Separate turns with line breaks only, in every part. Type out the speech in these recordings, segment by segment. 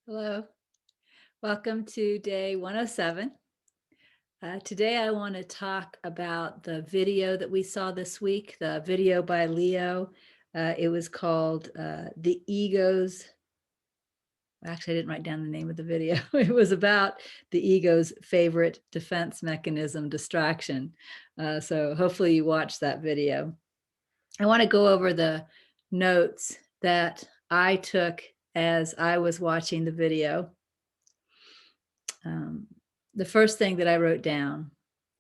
Hello, welcome to day 107. Today I want to talk about the video that we saw this week, the video by Leo. It was called The Ego's, actually I didn't write down the name of the video. It was about the ego's favorite defense mechanism, distraction. So hopefully you watched that video. I want to go over the notes that I took as I was watching the video. The first thing that I wrote down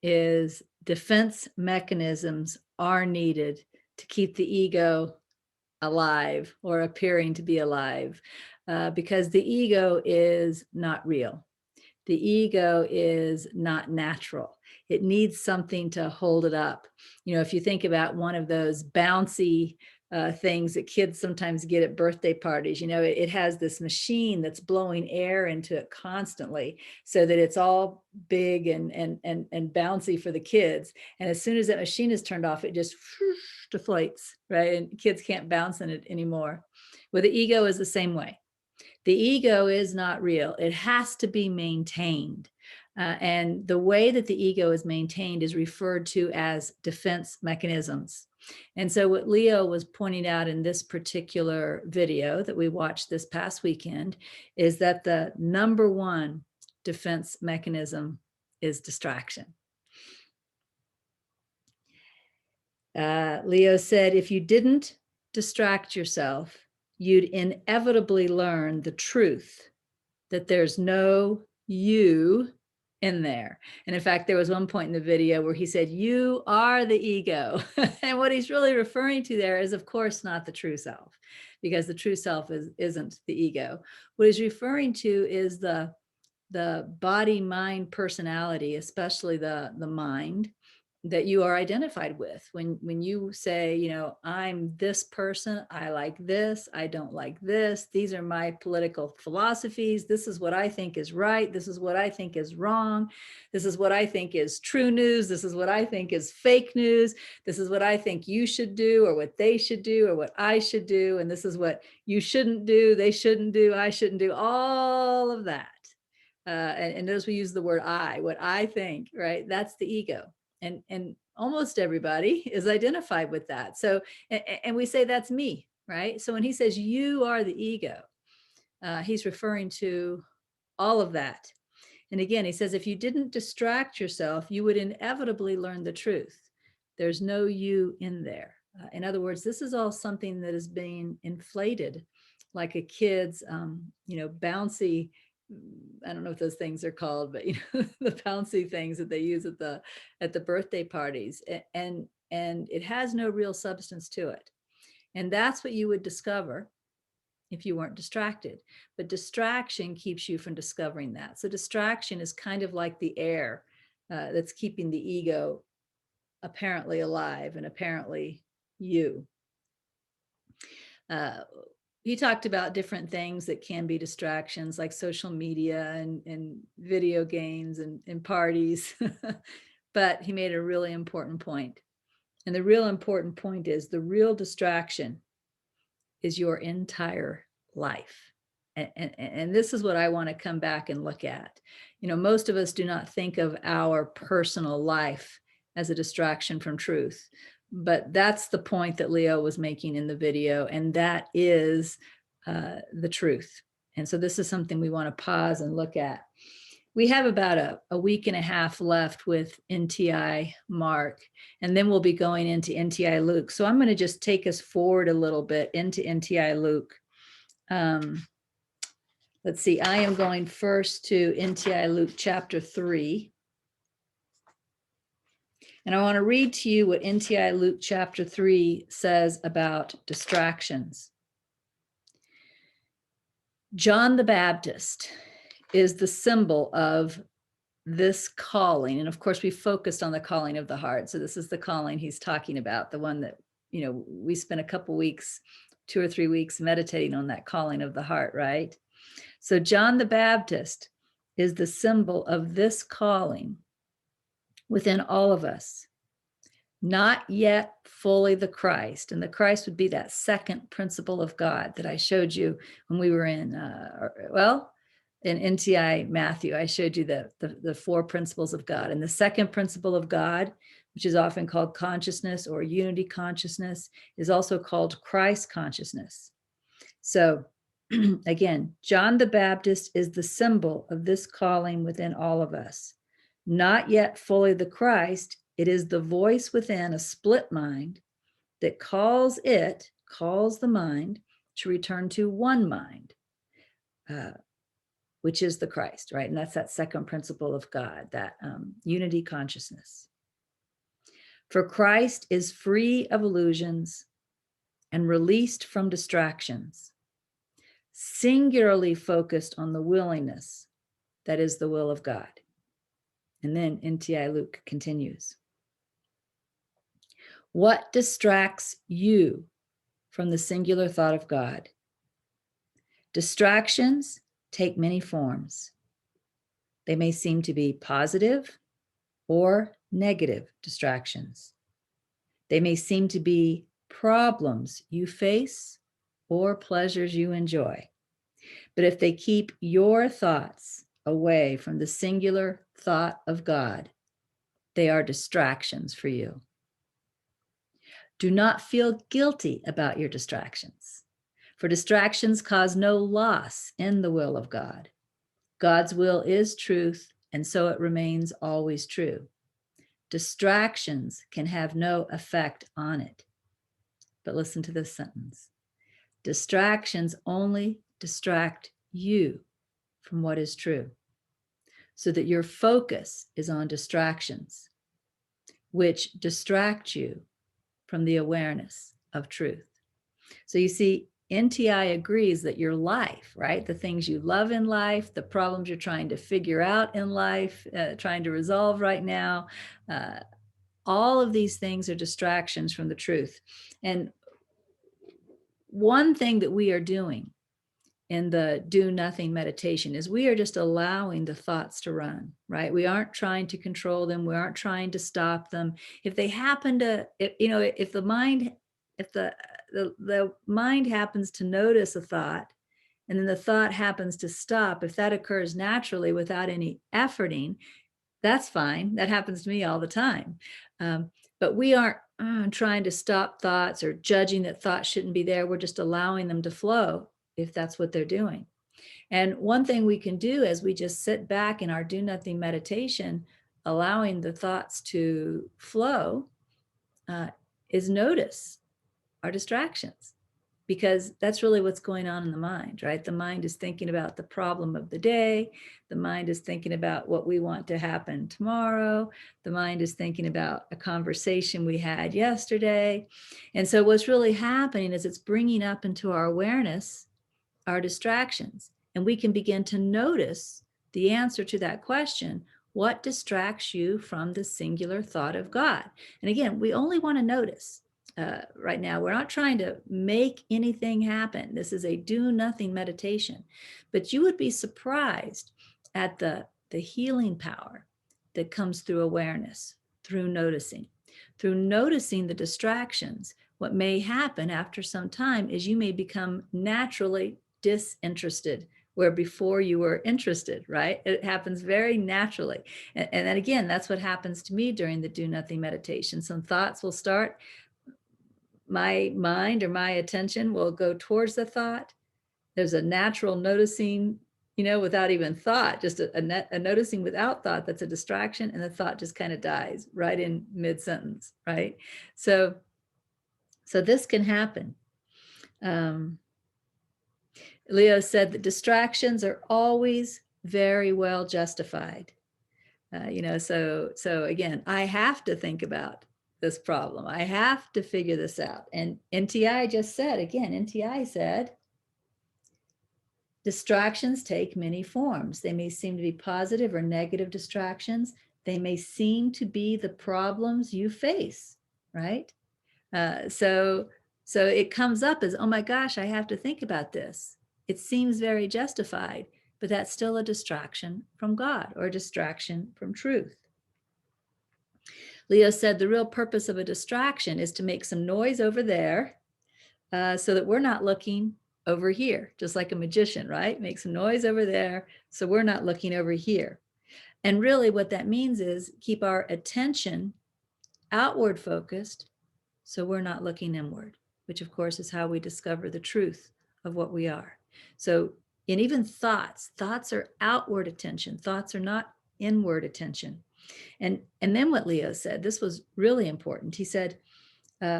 is defense mechanisms are needed to keep the ego alive or appearing to be alive, because the ego is not real. The ego is not natural. It needs something to hold it up. If you think about one of those bouncy things that kids sometimes get at birthday parties, it has this machine that's blowing air into it constantly so that it's all big and bouncy for the kids. And as soon as that machine is turned off, it just deflates, right? And kids can't bounce in it anymore. Well, the ego is the same way. The ego is not real. It has to be maintained. And the way that the ego is maintained is referred to as defense mechanisms. And so what Leo was pointing out in this particular video that we watched this past weekend is that the number one defense mechanism is distraction. Leo said, if you didn't distract yourself, you'd inevitably learn the truth that there's no you in there. And in fact, there was one point in the video where he said, you are the ego. And what he's really referring to there is, of course, not the true self, because the true self isn't the ego. What he's referring to is the body, mind, personality, especially the mind that you are identified with. When you say, I'm this person, I like this, I don't like this, these are my political philosophies, this is what I think is right, this is what I think is wrong, this is what I think is true news, this is what I think is fake news, this is what I think you should do, or what they should do, or what I should do, and this is what you shouldn't do, they shouldn't do, I shouldn't do, all of that. And notice we use the word I, what I think, right? That's the ego. And almost everybody is identified with that. So, and we say that's me, right? So when he says you are the ego, he's referring to all of that. And again, he says, if you didn't distract yourself, you would inevitably learn the truth. There's no you in there. In other words, this is all something that is being inflated, like a kid's, bouncy, I don't know what those things are called, but the bouncy things that they use at the birthday parties, and it has no real substance to it. And that's what you would discover if you weren't distracted. But distraction keeps you from discovering that. So distraction is kind of like the air that's keeping the ego apparently alive and apparently you. He talked about different things that can be distractions, like social media and video games and parties. But he made a really important point. And the real important point is the real distraction is your entire life. And this is what I want to come back and look at. Most of us do not think of our personal life as a distraction from truth. But that's the point that Leo was making in the video, and that is the truth. And so this is something we want to pause and look at. We have about a week and a half left with NTI Mark, and then we'll be going into NTI Luke. So I'm going to just take us forward a little bit into NTI Luke. Let's see, I am going first to NTI Luke chapter 3. And I want to read to you what NTI Luke chapter 3 says about distractions. John the Baptist is the symbol of this calling. And of course, we focused on the calling of the heart. So this is the calling he's talking about, the one that, we spent a couple weeks, 2 or 3 weeks meditating on that calling of the heart, right? So John the Baptist is the symbol of this calling within all of us, not yet fully the Christ. And the Christ would be that second principle of God that I showed you when we were in, in NTI Matthew, I showed you the 4 principles of God. And the second principle of God, which is often called consciousness or unity consciousness, is also called Christ consciousness. So again, John the Baptist is the symbol of this calling within all of us. Not yet fully the Christ, it is the voice within a split mind that calls the mind to return to one mind, which is the Christ, right? And that's that second principle of God, that unity consciousness. For Christ is free of illusions and released from distractions, singularly focused on the willingness that is the will of God. And then NTI Luke continues. What distracts you from the singular thought of God? Distractions take many forms. They may seem to be positive or negative distractions. They may seem to be problems you face or pleasures you enjoy. But if they keep your thoughts away from the singular thought of God, they are distractions for you. Do not feel guilty about your distractions, for distractions cause no loss in the will of God. God's will is truth, and so it remains always true. Distractions can have no effect on it. But listen to this sentence. Distractions only distract you from what is true, so that your focus is on distractions, which distract you from the awareness of truth. So you see, NTI agrees that your life, right, the things you love in life, the problems you're trying to figure out in life, trying to resolve right now, all of these things are distractions from the truth. And one thing that we are doing in the do nothing meditation is we are just allowing the thoughts to run, right? We aren't trying to control them. We aren't trying to stop them. If they happen to, if the mind happens to notice a thought, and then the thought happens to stop, if that occurs naturally without any efforting, that's fine. That happens to me all the time. But we aren't trying to stop thoughts or judging that thoughts shouldn't be there. We're just allowing them to flow if that's what they're doing. And one thing we can do as we just sit back in our do nothing meditation, allowing the thoughts to flow, is notice our distractions, because that's really what's going on in the mind, right? The mind is thinking about the problem of the day. The mind is thinking about what we want to happen tomorrow. The mind is thinking about a conversation we had yesterday. And so what's really happening is it's bringing up into our awareness our distractions. And we can begin to notice the answer to that question. What distracts you from the singular thought of God? And again, we only want to notice. Right now, we're not trying to make anything happen. This is a do nothing meditation. But you would be surprised at the healing power that comes through awareness, through noticing the distractions. What may happen after some time is you may become naturally disinterested, where before you were interested, right? It happens very naturally. And then again, that's what happens to me during the do nothing meditation. Some thoughts will start. My mind or my attention will go towards the thought. There's a natural noticing, without even thought, just a noticing without thought. That's a distraction. And the thought just kind of dies right in mid-sentence, right? So this can happen. Leo said that distractions are always very well justified. So again, I have to think about this problem. I have to figure this out. And NTI just said, again, NTI said, distractions take many forms. They may seem to be positive or negative distractions. They may seem to be the problems you face, right? So it comes up as, oh my gosh, I have to think about this. It seems very justified, but that's still a distraction from God or a distraction from truth. Leo said the real purpose of a distraction is to make some noise over there so that we're not looking over here, just like a magician, right? Make some noise over there, so we're not looking over here. And really what that means is keep our attention outward focused, so we're not looking inward, which of course is how we discover the truth of what we are. So, and even thoughts are outward attention. Thoughts are not inward attention. And then what Leo said, this was really important. He said,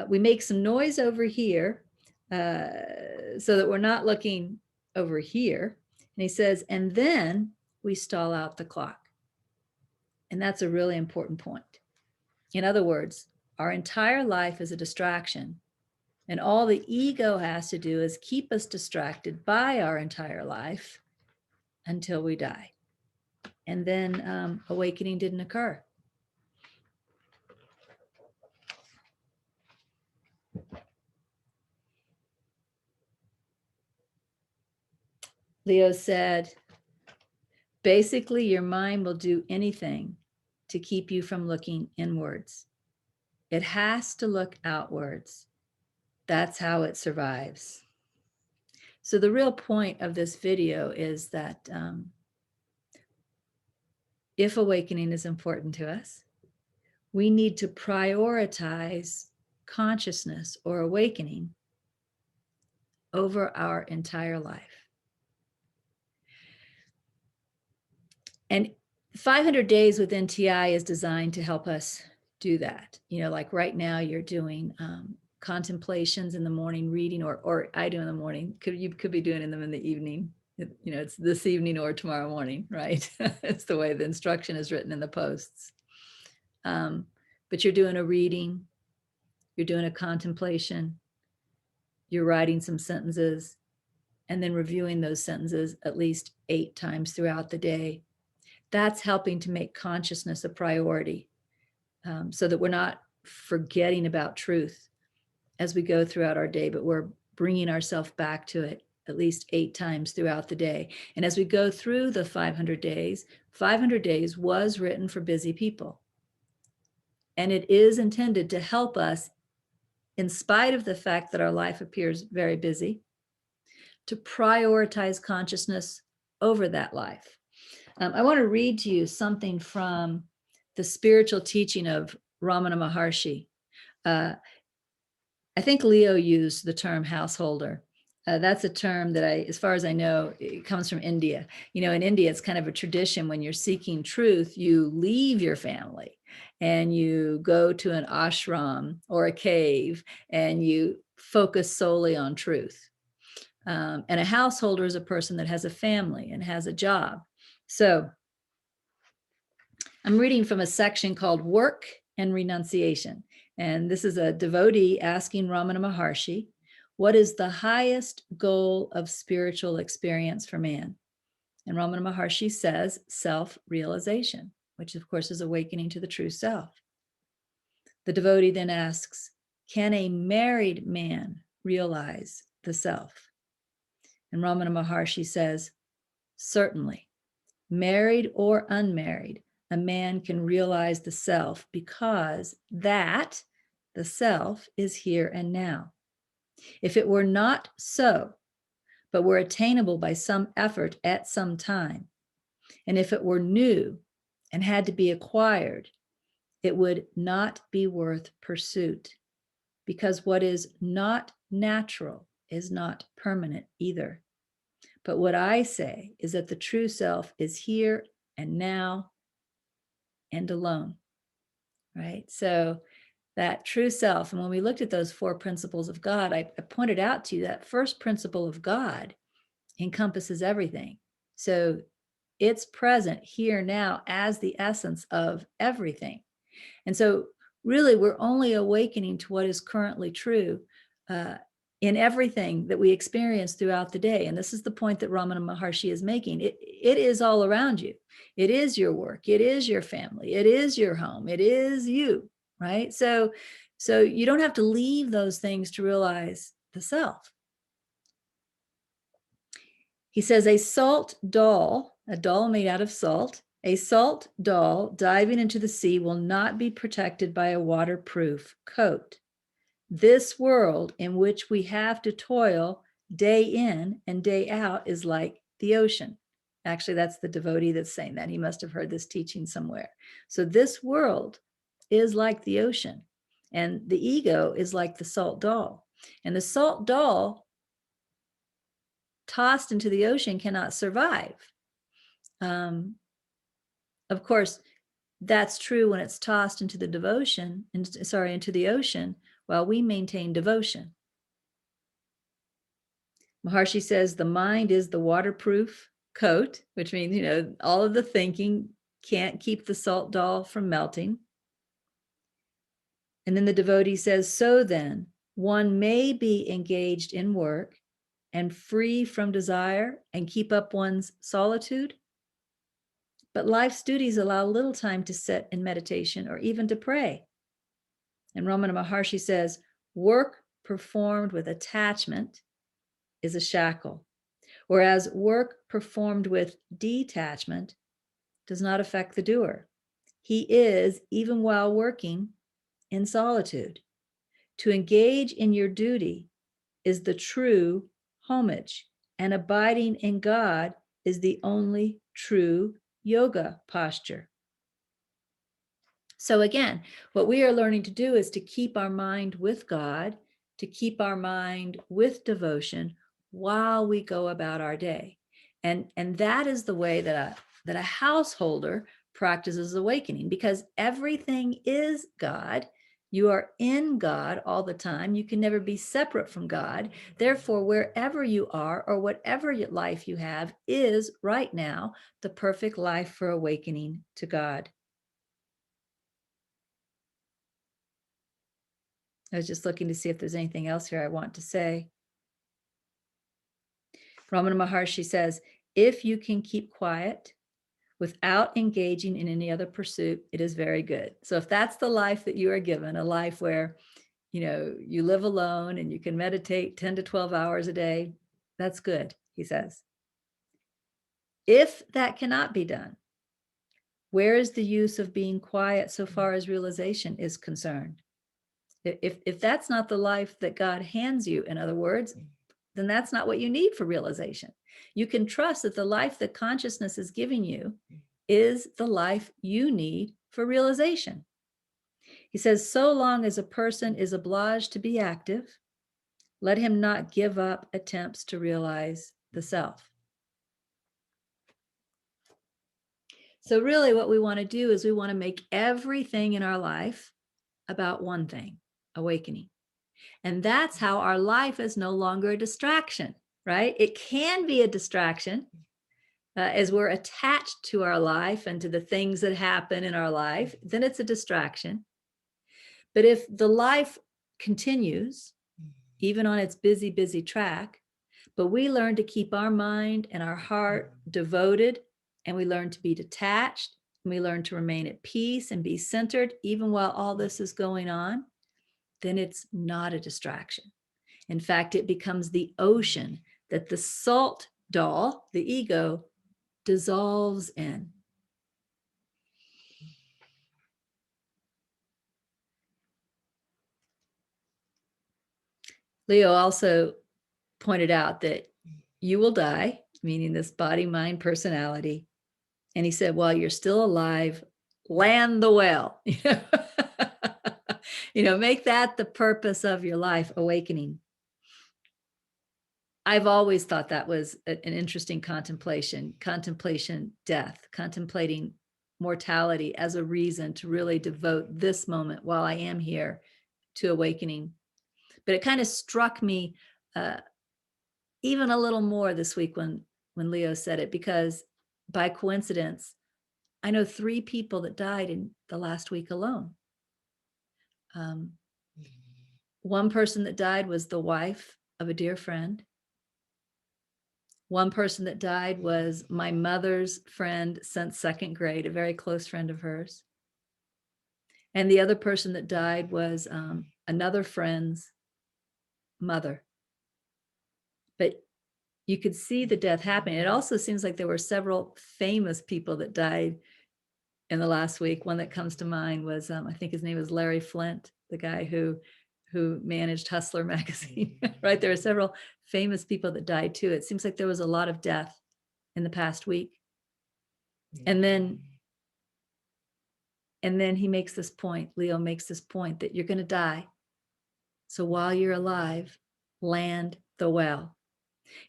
we make some noise over here so that we're not looking over here. And he says, and then we stall out the clock. And that's a really important point. In other words, our entire life is a distraction. And all the ego has to do is keep us distracted by our entire life until we die. And then awakening didn't occur. Leo said, basically, your mind will do anything to keep you from looking inwards. It has to look outwards. That's how it survives. So the real point of this video is that if awakening is important to us, we need to prioritize consciousness or awakening over our entire life. And 500 Days with NTI is designed to help us do that. You know, like right now you're doing contemplations in the morning, reading, or I do in the morning. You could be doing them in the evening. You know, it's this evening or tomorrow morning, right? It's the way the instruction is written in the posts. But you're doing a reading, you're doing a contemplation, you're writing some sentences, and then reviewing those sentences at least 8 times throughout the day. That's helping to make consciousness a priority, so that we're not forgetting about truth as we go throughout our day, but we're bringing ourselves back to it at least 8 times throughout the day. And as we go through the 500 days, 500 days was written for busy people. And it is intended to help us, in spite of the fact that our life appears very busy, to prioritize consciousness over that life. I want to read to you something from the spiritual teaching of Ramana Maharshi. I think Leo used the term householder. That's a term that as far as I know, it comes from India. You know, in India, it's kind of a tradition when you're seeking truth, you leave your family and you go to an ashram or a cave and you focus solely on truth. And a householder is a person that has a family and has a job. So I'm reading from a section called Work and Renunciation. And this is a devotee asking Ramana Maharshi, what is the highest goal of spiritual experience for man? And Ramana Maharshi says self-realization, which of course is awakening to the true self. The devotee then asks, can a married man realize the self? And Ramana Maharshi says, certainly, married or unmarried, a man can realize the self because that, the self, is here and now. If it were not so, but were attainable by some effort at some time, and if it were new and had to be acquired, it would not be worth pursuit, because what is not natural is not permanent either. But what I say is that the true self is here and now and alone, right? So that true self, and when we looked at those 4 principles of God, I pointed out to you that first principle of God encompasses everything. So it's present here now as the essence of everything. And so really we're only awakening to what is currently true in everything that we experience throughout the day. And this is the point that Ramana Maharshi is making. It is all around you. It is your work. It is your family. It is your home. It is you, right? So you don't have to leave those things to realize the self. He says a salt doll, a doll made out of salt, a salt doll diving into the sea will not be protected by a waterproof coat. This world in which we have to toil day in and day out is like the ocean. Actually, that's the devotee that's saying that. He must have heard this teaching somewhere. So this world is like the ocean, and the ego is like the salt doll. And the salt doll tossed into the ocean cannot survive. Of course, that's true when it's tossed into the into the ocean, while we maintain devotion. Maharshi says the mind is the waterproof coat, which means, all of the thinking can't keep the salt doll from melting. And then the devotee says, so then, one may be engaged in work and free from desire and keep up one's solitude, but life's duties allow little time to sit in meditation or even to pray. And Ramana Maharshi says, work performed with attachment is a shackle, whereas work performed with detachment does not affect the doer. He is, even while working, in solitude. To engage in your duty is the true homage, and abiding in God is the only true yoga posture. So again, what we are learning to do is to keep our mind with God, to keep our mind with devotion while we go about our day. And that is the way that a householder practices awakening, because everything is God. You are in God all the time. You can never be separate from God. Therefore, wherever you are or whatever life you have is right now the perfect life for awakening to God. I was just looking to see if there's anything else here I want to say. Ramana Maharshi says, if you can keep quiet without engaging in any other pursuit, it is very good. So if that's the life that you are given, a life where, you live alone and you can meditate 10 to 12 hours a day, that's good, he says. If that cannot be done, where is the use of being quiet so far as realization is concerned? If that's not the life that God hands you, in other words, then that's not what you need for realization. You can trust that the life that consciousness is giving you is the life you need for realization. He says, so long as a person is obliged to be active, let him not give up attempts to realize the self. So really what we want to do is we want to make everything in our life about one thing, awakening. And that's how our life is no longer a distraction, right? It can be a distraction as we're attached to our life and to the things that happen in our life, then it's a distraction. But if the life continues, even on its busy, busy track, but we learn to keep our mind and our heart devoted, and we learn to be detached, and we learn to remain at peace and be centered, even while all this is going on, then it's not a distraction. In fact, it becomes the ocean that the salt doll, the ego, dissolves in. Leo also pointed out that you will die, meaning this body, mind, personality. And he said, while you're still alive, land the well. Make that the purpose of your life, awakening. I've always thought that was an interesting contemplation death, contemplating mortality as a reason to really devote this moment while I am here to awakening. But it kind of struck me even a little more this week when Leo said it, because by coincidence, I know 3 people that died in the last week alone. One person that died was the wife of a dear friend. One person that died was my mother's friend since 2nd grade, a very close friend of hers. And the other person that died was another friend's mother. But you could see the death happening. It also seems like there were several famous people that died in the last week. One that comes to mind was, I think his name was Larry Flint, the guy who who managed Hustler magazine, right? There are several famous people that died too. It seems like there was a lot of death in the past week. And then he makes this point, Leo makes this point that you're going to die. So while you're alive, land the well.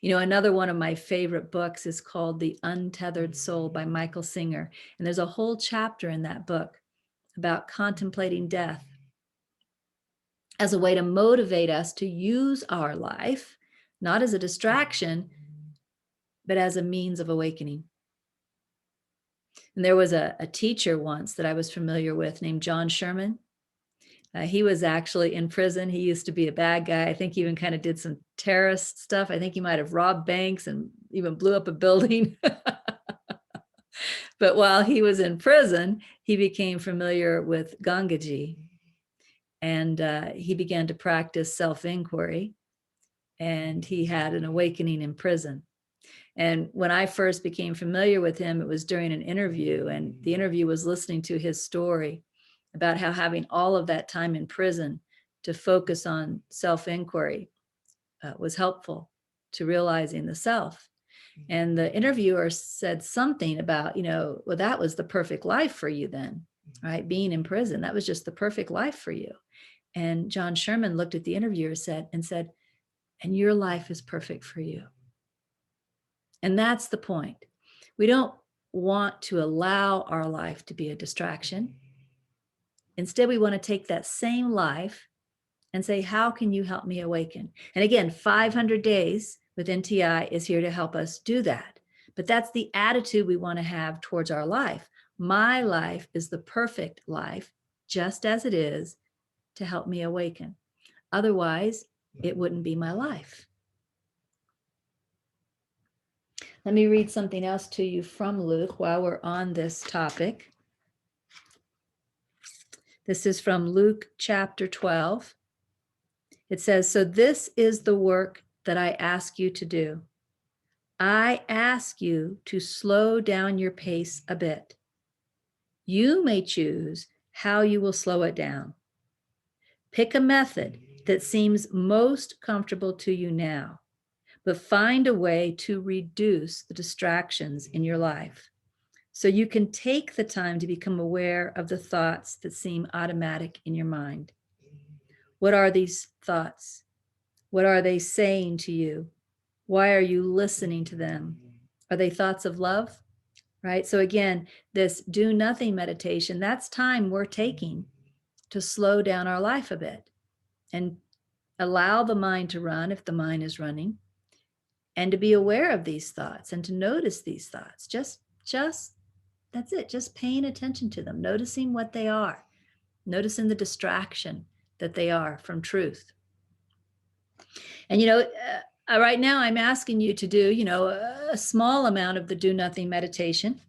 You know, another one of my favorite books is called The Untethered Soul by Michael Singer. And there's a whole chapter in that book about contemplating death as a way to motivate us to use our life, not as a distraction, but as a means of awakening. And there was a teacher once that I was familiar with named John Sherman. He was actually in prison. He used to be a bad guy. I think he even kind of did some terrorist stuff. I think he might have robbed banks and even blew up a building. But while he was in prison, he became familiar with Gangaji. And he began to practice self-inquiry. And he had an awakening in prison. And when I first became familiar with him, it was during an interview. And the interview was listening to his story about how having all of that time in prison to focus on self-inquiry was helpful to realizing the self. And the interviewer said something about, well, that was the perfect life for you then, right? Being in prison, that was just the perfect life for you. And John Sherman looked at the interviewer and said, and your life is perfect for you. And that's the point. We don't want to allow our life to be a distraction. Instead, we want to take that same life and say, how can you help me awaken? And again, 500 Days with NTI is here to help us do that. But that's the attitude we want to have towards our life. My life is the perfect life, just as it is, to help me awaken. Otherwise, it wouldn't be my life. Let me read something else to you from Luke while we're on this topic. This is from Luke chapter 12. It says, so this is the work that I ask you to do. I ask you to slow down your pace a bit. You may choose how you will slow it down. Pick a method that seems most comfortable to you now, but find a way to reduce the distractions in your life so you can take the time to become aware of the thoughts that seem automatic in your mind. What are these thoughts? What are they saying to you? Why are you listening to them? Are they thoughts of love? Right? So again, this do nothing meditation, that's time we're taking to slow down our life a bit and allow the mind to run if the mind is running, and to be aware of these thoughts and to notice these thoughts. Just that's it. Just paying attention to them, noticing what they are, noticing the distraction that they are from truth. And, right now I'm asking you to do, a small amount of the do nothing meditation,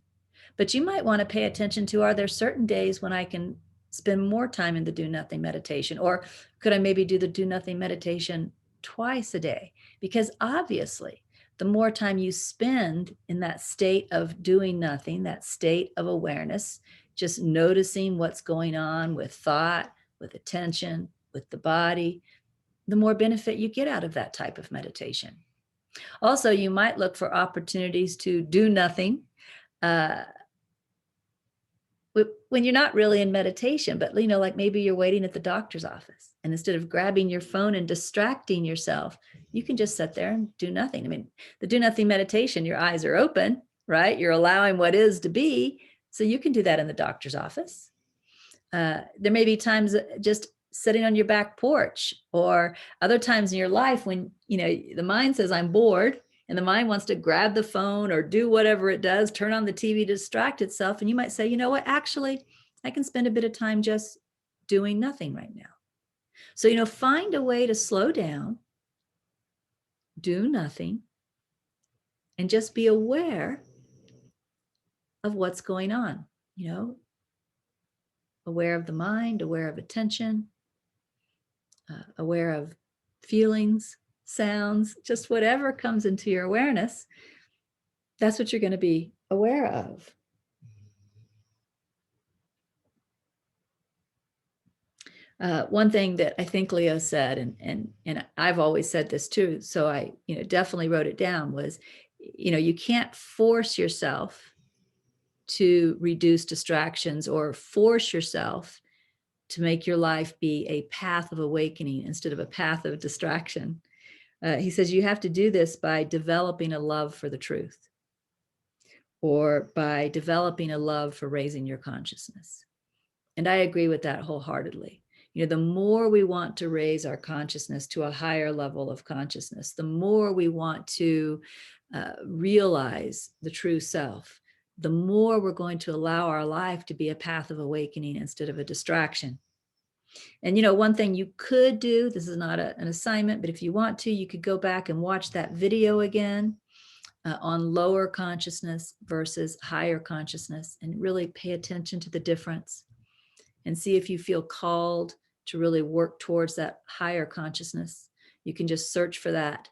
but you might want to pay attention to, are there certain days when I can spend more time in the do nothing meditation? Or could I maybe do the do nothing meditation twice a day? Because obviously, the more time you spend in that state of doing nothing, that state of awareness, just noticing what's going on with thought, with attention, with the body, the more benefit you get out of that type of meditation. Also, you might look for opportunities to do nothing when you're not really in meditation, but like maybe you're waiting at the doctor's office, and instead of grabbing your phone and distracting yourself, you can just sit there and do nothing. I mean, the do nothing meditation, your eyes are open, right? You're allowing what is to be. So you can do that in the doctor's office. There may be times just sitting on your back porch, or other times in your life when, the mind says, I'm bored, and the mind wants to grab the phone or do whatever it does, turn on the TV to distract itself. And you might say, you know what, actually, I can spend a bit of time just doing nothing right now. So, find a way to slow down, do nothing, and just be aware of what's going on, aware of the mind, aware of attention, aware of feelings, sounds, just whatever comes into your awareness, that's what you're going to be aware of. One thing that I think Leo said, and I've always said this too, so I definitely wrote it down, was you can't force yourself to reduce distractions or force yourself to make your life be a path of awakening instead of a path of distraction. He says you have to do this by developing a love for the truth, or by developing a love for raising your consciousness. And I agree with that wholeheartedly. The more we want to raise our consciousness to a higher level of consciousness, the more we want to realize the true self, the more we're going to allow our life to be a path of awakening instead of a distraction. And one thing you could do, this is not an assignment, but if you want to, you could go back and watch that video again on lower consciousness versus higher consciousness, and really pay attention to the difference and see if you feel called to really work towards that higher consciousness. You can just search for that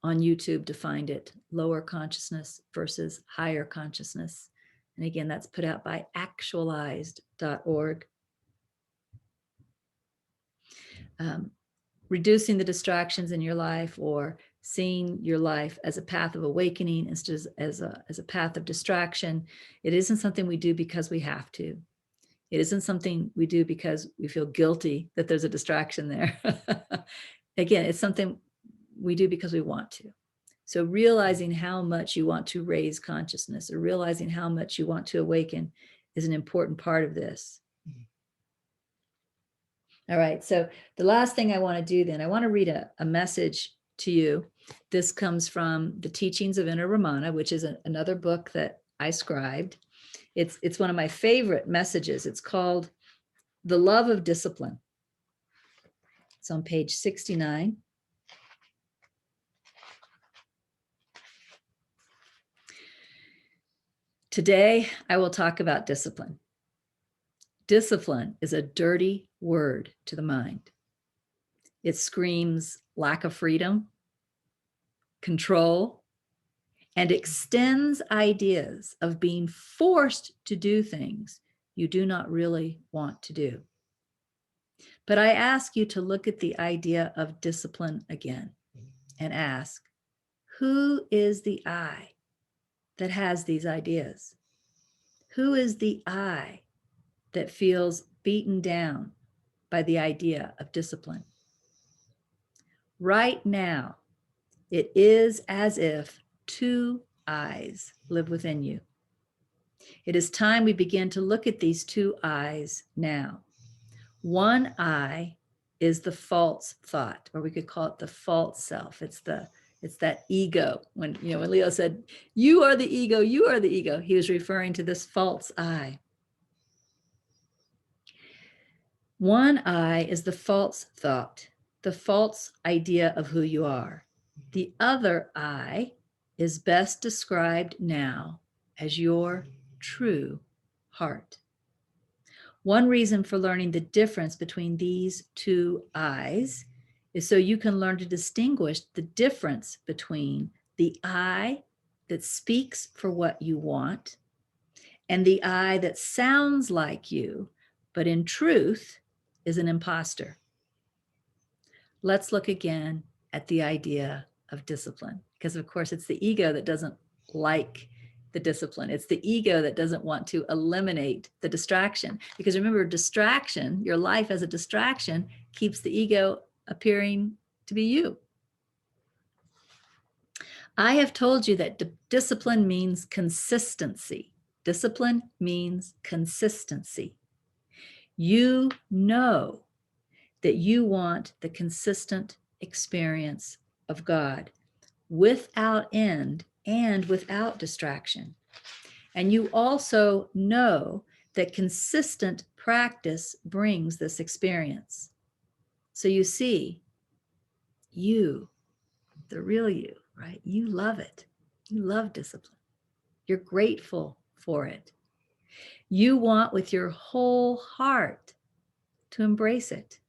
on YouTube to find it, lower consciousness versus higher consciousness. And again, that's put out by actualized.org. Reducing the distractions in your life, or seeing your life as a path of awakening instead of as a path of distraction, it isn't something we do because we have to. It isn't something we do because we feel guilty that there's a distraction there. Again, it's something we do because we want to. So realizing how much you want to raise consciousness, or realizing how much you want to awaken, is an important part of this. All right, so the last thing I want to do then, I want to read a message to you. This comes from the Teachings of Inner Ramana, which is another book that I scribed. It's one of my favorite messages. It's called The Love of Discipline. It's on page 69. Today, I will talk about discipline. Discipline is a dirty word to the mind. It screams lack of freedom, control, and extends ideas of being forced to do things you do not really want to do. But I ask you to look at the idea of discipline again and ask, who is the I that has these ideas? Who is the I that feels beaten down by the idea of discipline? Right now, it is as if two eyes live within you. It is time we begin to look at these two eyes now. One eye is the false thought, or we could call it the false self. It's that ego. When Leo said, "You are the ego, you are the ego," he was referring to this false eye. One eye is the false thought, the false idea of who you are. The other eye is best described now as your true heart. One reason for learning the difference between these two eyes is so you can learn to distinguish the difference between the I that speaks for what you want and the I that sounds like you, but in truth is an imposter. Let's look again at the idea of discipline, because of course it's the ego that doesn't like the discipline. It's the ego that doesn't want to eliminate the distraction, because remember, distraction, your life as a distraction, keeps the ego appearing to be you. I have told you that discipline means consistency. Discipline means consistency. You know that you want the consistent experience of God without end and without distraction. And you also know that consistent practice brings this experience. So you see, you, the real you, right? You love it. You love discipline. You're grateful for it. You want with your whole heart to embrace it.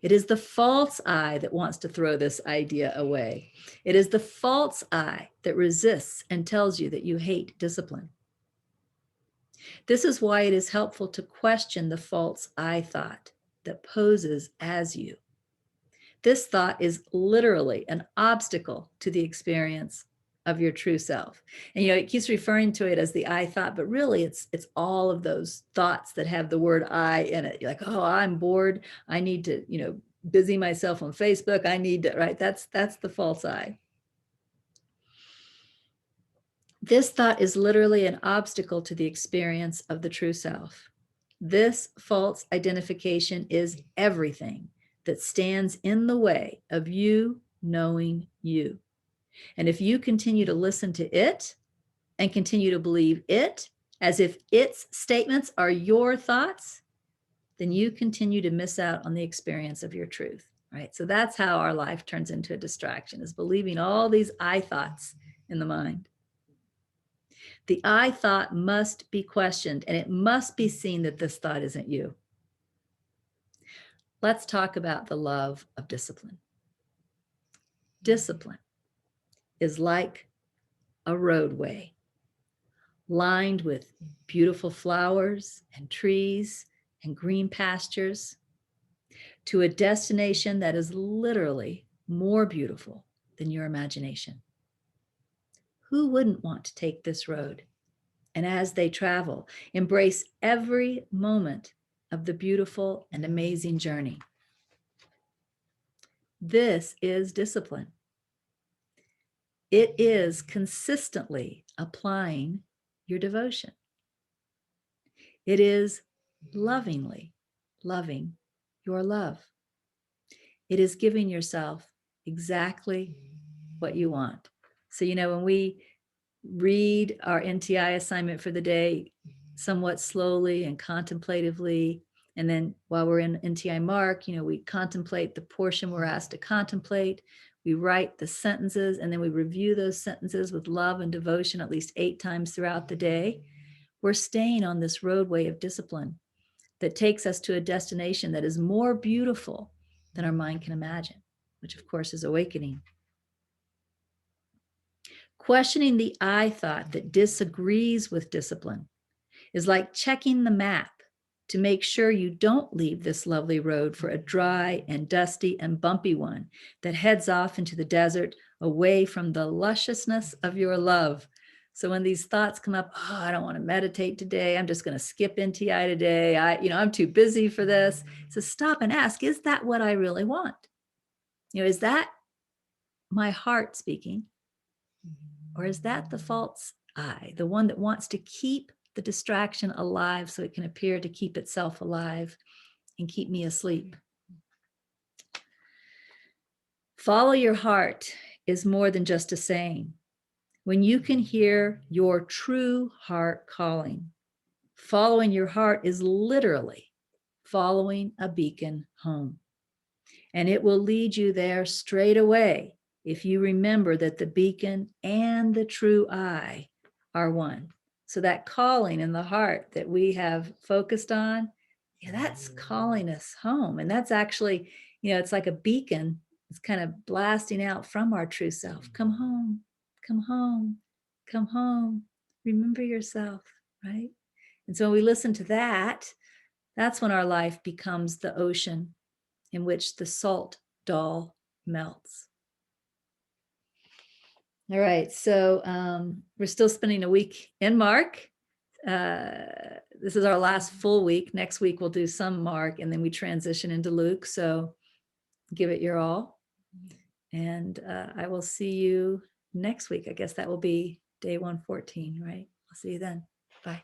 It is the false I that wants to throw this idea away. It is the false I that resists and tells you that you hate discipline. This is why it is helpful to question the false I thought, that poses as you. This thought is literally an obstacle to the experience of your true self. And it keeps referring to it as the I thought, but really it's all of those thoughts that have the word I in it. You're like, oh, I'm bored. I need to, busy myself on Facebook. I need to, right? That's the false I. This thought is literally an obstacle to the experience of the true self. This false identification is everything that stands in the way of you knowing you. And if you continue to listen to it and continue to believe it as if its statements are your thoughts, then you continue to miss out on the experience of your truth, right? So that's how our life turns into a distraction, is believing all these I thoughts in the mind. The I thought must be questioned, and it must be seen that this thought isn't you. Let's talk about the love of discipline. Discipline is like a roadway lined with beautiful flowers and trees and green pastures to a destination that is literally more beautiful than your imagination. Who wouldn't want to take this road? And as they travel, embrace every moment of the beautiful and amazing journey. This is discipline. It is consistently applying your devotion. It is lovingly loving your love. It is giving yourself exactly what you want. So, when we read our NTI assignment for the day somewhat slowly and contemplatively, and then while we're in NTI Mark, we contemplate the portion we're asked to contemplate. We write the sentences, and then we review those sentences with love and devotion at least 8 times throughout the day. We're staying on this roadway of discipline that takes us to a destination that is more beautiful than our mind can imagine, which of course is awakening. Questioning the I thought that disagrees with discipline is like checking the map to make sure you don't leave this lovely road for a dry and dusty and bumpy one that heads off into the desert away from the lusciousness of your love. So when these thoughts come up, oh, I don't want to meditate today. I'm just going to skip NTI today. I'm too busy for this. So stop and ask, is that what I really want? Is that my heart speaking? Or is that the false I, the one that wants to keep the distraction alive so it can appear to keep itself alive and keep me asleep? Follow your heart is more than just a saying. When you can hear your true heart calling, following your heart is literally following a beacon home. And it will lead you there straight away if you remember that the beacon and the true I are one. So that calling in the heart that we have focused on, that's calling us home. And that's actually, it's like a beacon. It's kind of blasting out from our true self. Come home, come home, come home. Remember yourself, right? And so when we listen to that, that's when our life becomes the ocean in which the salt doll melts. All right, so we're still spending a week in Mark. This is our last full week. Next week we'll do some Mark, and then we transition into Luke. So give it your all. And I will see you next week. I guess that will be day 114, right? I'll see you then. Bye.